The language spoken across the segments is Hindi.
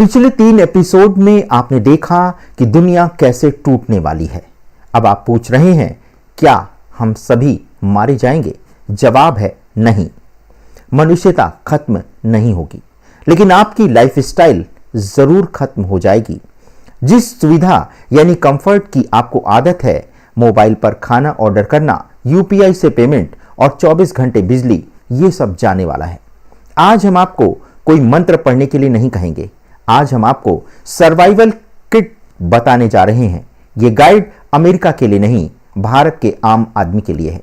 पिछले 3 एपिसोड में आपने देखा कि दुनिया कैसे टूटने वाली है। अब आप पूछ रहे हैं क्या हम सभी मारे जाएंगे? जवाब है नहीं, मनुष्यता खत्म नहीं होगी, लेकिन आपकी लाइफस्टाइल जरूर खत्म हो जाएगी। जिस सुविधा यानी कंफर्ट की आपको आदत है, मोबाइल पर खाना ऑर्डर करना, यूपीआई से पेमेंट और 24 घंटे बिजली, ये सब जाने वाला है। आज हम आपको कोई मंत्र पढ़ने के लिए नहीं कहेंगे, आज हम आपको सर्वाइवल किट बताने जा रहे हैं। ये गाइड अमेरिका के लिए नहीं, भारत के आम आदमी के लिए है।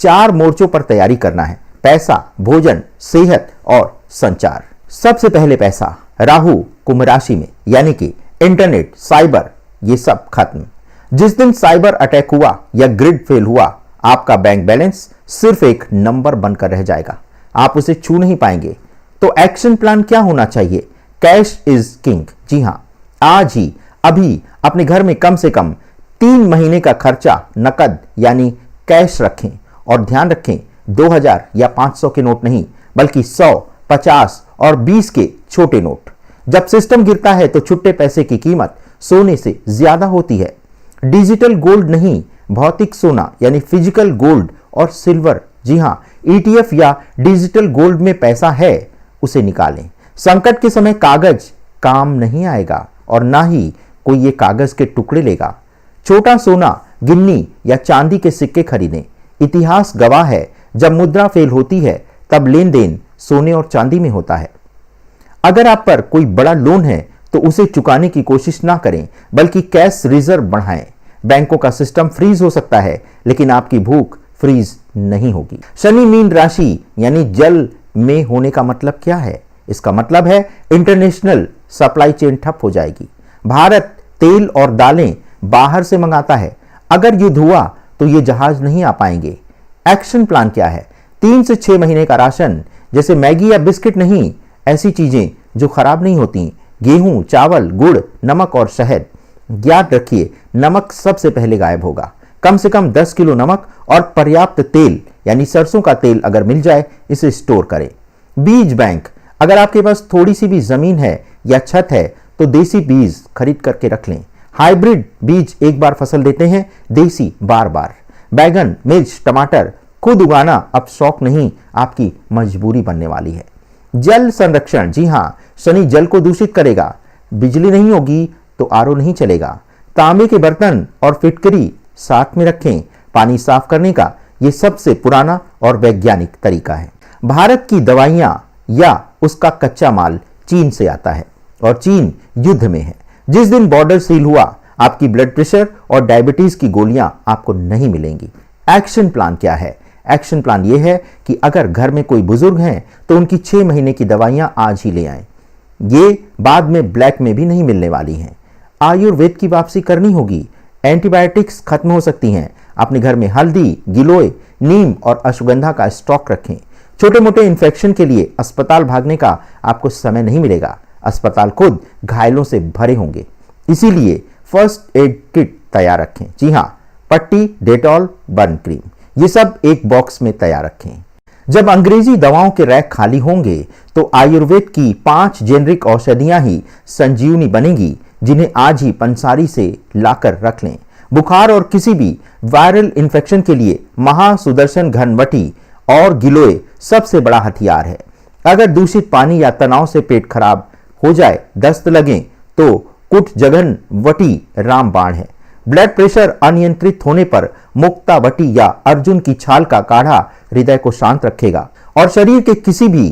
4 मोर्चों पर तैयारी करना है: पैसा, भोजन, सेहत और संचार। सबसे पहले पैसा। राहु कुंभ राशि में, यानी कि इंटरनेट, साइबर, ये सब खत्म। जिस दिन साइबर अटैक हुआ या ग्रिड फेल हुआ, आपका बैंक बैलेंस सिर्फ एक नंबर बनकर रह जाएगा, आप उसे छू नहीं पाएंगे। तो एक्शन प्लान क्या होना चाहिए? Cash is king. जी हां, आज ही अभी अपने घर में कम से कम 3 महीने का खर्चा नकद यानी कैश रखें। और ध्यान रखें, 2000 या 500 के नोट नहीं, बल्कि 100, 50 और 20 के छोटे नोट। जब सिस्टम गिरता है तो छुट्टे पैसे की कीमत सोने से ज्यादा होती है। डिजिटल गोल्ड नहीं, भौतिक सोना यानी फिजिकल गोल्ड और सिल्वर। जी हां, ईटीएफ या डिजिटल गोल्ड में पैसा है, उसे निकालें। संकट के समय कागज काम नहीं आएगा और ना ही कोई ये कागज के टुकड़े लेगा। छोटा सोना, गिन्नी या चांदी के सिक्के खरीदें। इतिहास गवाह है, जब मुद्रा फेल होती है तब लेन देन सोने और चांदी में होता है। अगर आप पर कोई बड़ा लोन है तो उसे चुकाने की कोशिश ना करें, बल्कि कैश रिजर्व बढ़ाएं। बैंकों का सिस्टम फ्रीज हो सकता है, लेकिन आपकी भूख फ्रीज नहीं होगी। शनि मीन राशि यानी जल में होने का मतलब क्या है? इसका मतलब है इंटरनेशनल सप्लाई चेन ठप हो जाएगी। भारत तेल और दालें बाहर से मंगाता है, अगर युद्ध हुआ तो ये जहाज नहीं आ पाएंगे। एक्शन प्लान क्या है? 3 से 6 महीने का राशन, जैसे मैगी या बिस्किट नहीं, ऐसी चीजें जो खराब नहीं होती। गेहूं, चावल, गुड़, नमक और शहद। याद रखिए, नमक सबसे पहले गायब होगा। कम से कम 10 किलो नमक और पर्याप्त तेल यानी सरसों का तेल अगर मिल जाए, इसे स्टोर करें। बीज बैंक, अगर आपके पास थोड़ी सी भी जमीन है या छत है तो देसी बीज खरीद करके रख लें। हाइब्रिड बीज एक बार फसल देते हैं, देसी बार बार। बैगन, मिर्च, टमाटर खुद उगाना अब शौक नहीं, आपकी मजबूरी बनने वाली है। जल संरक्षण, जी हां, शनि जल को दूषित करेगा। बिजली नहीं होगी तो आरओ नहीं चलेगा। तांबे के बर्तन और फिटकरी साथ में रखें। पानी साफ करने का यह सबसे पुराना और वैज्ञानिक तरीका है। भारत की दवाइयां या उसका कच्चा माल चीन से आता है और चीन युद्ध में है। जिस दिन बॉर्डर सील हुआ, आपकी ब्लड प्रेशर और डायबिटीज की गोलियां आपको नहीं मिलेंगी। एक्शन प्लान क्या है? एक्शन प्लान यह है कि अगर घर में कोई बुजुर्ग हैं तो उनकी 6 महीने की दवाइयां आज ही ले आएं। ये बाद में ब्लैक में भी नहीं मिलने वाली हैं। आयुर्वेद की वापसी करनी होगी। एंटीबायोटिक्स खत्म हो सकती हैं। अपने घर में हल्दी, गिलोय, नीम और अश्वगंधा का स्टॉक रखें। छोटे मोटे इन्फेक्शन के लिए अस्पताल भागने का आपको समय नहीं मिलेगा, अस्पताल खुद घायलों से भरे होंगे। इसीलिए फर्स्ट एड किट तैयार रखें। जी हां, पट्टी, डेटॉल, बर्न क्रीम, ये सब एक बॉक्स में तैयार रखें। जब अंग्रेजी दवाओं के रैक खाली होंगे तो आयुर्वेद की 5 जेनरिक औषधियां ही संजीवनी बनेंगी, जिन्हें आज ही पंसारी से लाकर रख लें। बुखार और किसी भी वायरल इन्फेक्शन के लिए महासुदर्शन घनवटी और गिलोय सबसे बड़ा हथियार है। अगर दूषित पानी या तनाव से पेट खराब हो जाए, दस्त लगे, तो कुट जघन वटी रामबाण है। ब्लड प्रेशर अनियंत्रित होने पर मुक्तावटी या अर्जुन की छाल का काढ़ा हृदय को शांत रखेगा। और शरीर के किसी भी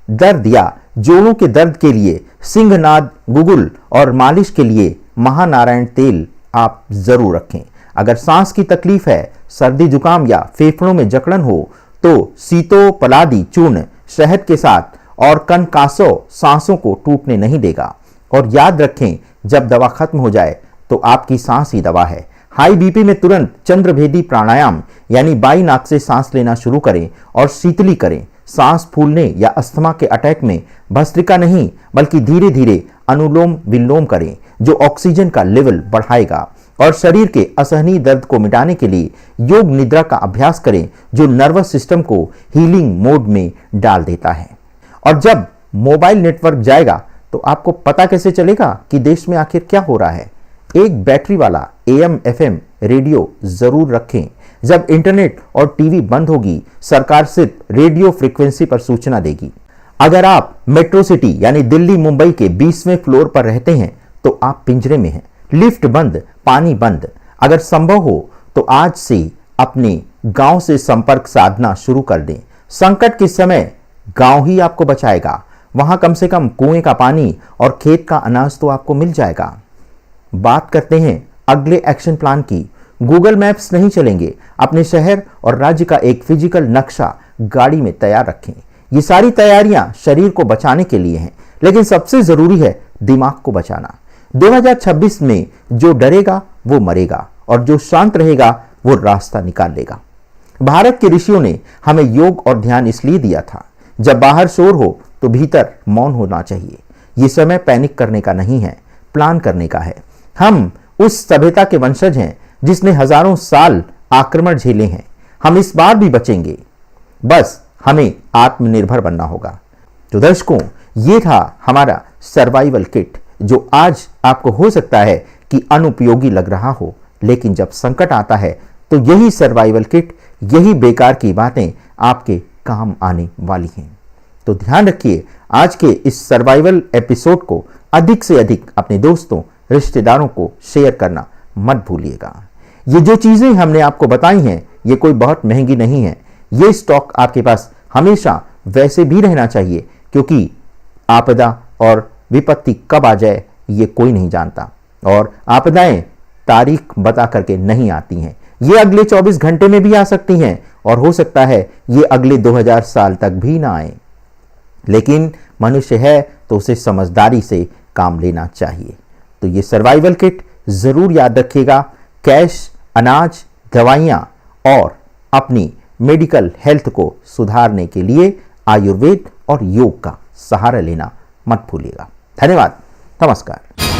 दर्द या जोड़ों के दर्द के लिए सिंहनाद गुगुल और मालिश के लिए महानारायण तेल आप जरूर रखें। अगर सांस की तकलीफ है, सर्दी जुकाम या फेफड़ों में जकड़न हो तो सीतोपलादी चूर्ण शहद के साथ और कनकासो सांसों को टूटने नहीं देगा। और याद रखें, जब दवा खत्म हो जाए तो आपकी सांस ही दवा है। हाई बीपी में तुरंत चंद्रभेदी प्राणायाम यानी बाई नाक से सांस लेना शुरू करें और शीतली करें। सांस फूलने या अस्थमा के अटैक में भस्त्रिका नहीं, बल्कि धीरे धीरे अनुलोम विलोम करें, जो ऑक्सीजन का लेवल बढ़ाएगा। और शरीर के असहनीय दर्द को मिटाने के लिए योग निद्रा का अभ्यास करें, जो नर्वस सिस्टम को हीलिंग मोड में डाल देता है। और जब मोबाइल नेटवर्क जाएगा तो आपको पता कैसे चलेगा कि देश में आखिर क्या हो रहा है? एक बैटरी वाला AM FM रेडियो जरूर रखें। जब इंटरनेट और टीवी बंद होगी, सरकार सिर्फ रेडियो फ्रीक्वेंसी पर सूचना देगी। अगर आप मेट्रो सिटी यानी दिल्ली मुंबई के 20वें फ्लोर पर रहते हैं तो आप पिंजरे में हैं। लिफ्ट बंद, पानी बंद। अगर संभव हो तो आज से अपने गांव से संपर्क साधना शुरू कर दें। संकट के समय गांव ही आपको बचाएगा। वहां कम से कम कुएं का पानी और खेत का अनाज तो आपको मिल जाएगा। बात करते हैं अगले एक्शन प्लान की। गूगल मैप्स नहीं चलेंगे। अपने शहर और राज्य का एक फिजिकल नक्शा गाड़ी में तैयार रखें। ये सारी तैयारियां शरीर को बचाने के लिए हैं, लेकिन सबसे जरूरी है दिमाग को बचाना। 2026 में जो डरेगा वो मरेगा और जो शांत रहेगा वो रास्ता निकाल लेगा। भारत के ऋषियों ने हमें योग और ध्यान इसलिए दिया था, जब बाहर शोर हो तो भीतर मौन होना चाहिए। ये समय पैनिक करने का नहीं है, प्लान करने का है। हम उस सभ्यता के वंशज हैं जिसने हजारों साल आक्रमण झेले हैं। हम इस बार भी बचेंगे, बस हमें आत्मनिर्भर बनना होगा। तो दर्शकों, ये था हमारा सर्वाइवल किट, जो आज आपको हो सकता है कि अनुपयोगी लग रहा हो, लेकिन जब संकट आता है तो यही सर्वाइवल किट, यही बेकार की बातें आपके काम आने वाली हैं। तो ध्यान रखिए, आज के इस सर्वाइवल एपिसोड को अधिक से अधिक अपने दोस्तों, रिश्तेदारों को शेयर करना मत भूलिएगा। ये जो चीजें हमने आपको बताई हैं, ये कोई बहुत महंगी नहीं है। ये स्टॉक आपके पास हमेशा वैसे भी रहना चाहिए, क्योंकि आपदा और विपत्ति कब आ जाए ये कोई नहीं जानता, और आपदाएं तारीख बता करके नहीं आती हैं। ये अगले 24 घंटे में भी आ सकती हैं, और हो सकता है ये अगले 2000 साल तक भी ना आए। लेकिन मनुष्य है तो उसे समझदारी से काम लेना चाहिए। तो ये सर्वाइवल किट जरूर याद रखिएगा। कैश, अनाज, दवाइयाँ और अपनी मेडिकल हेल्थ को सुधारने के लिए आयुर्वेद और योग का सहारा लेना मत भूलिएगा। धन्यवाद, नमस्कार।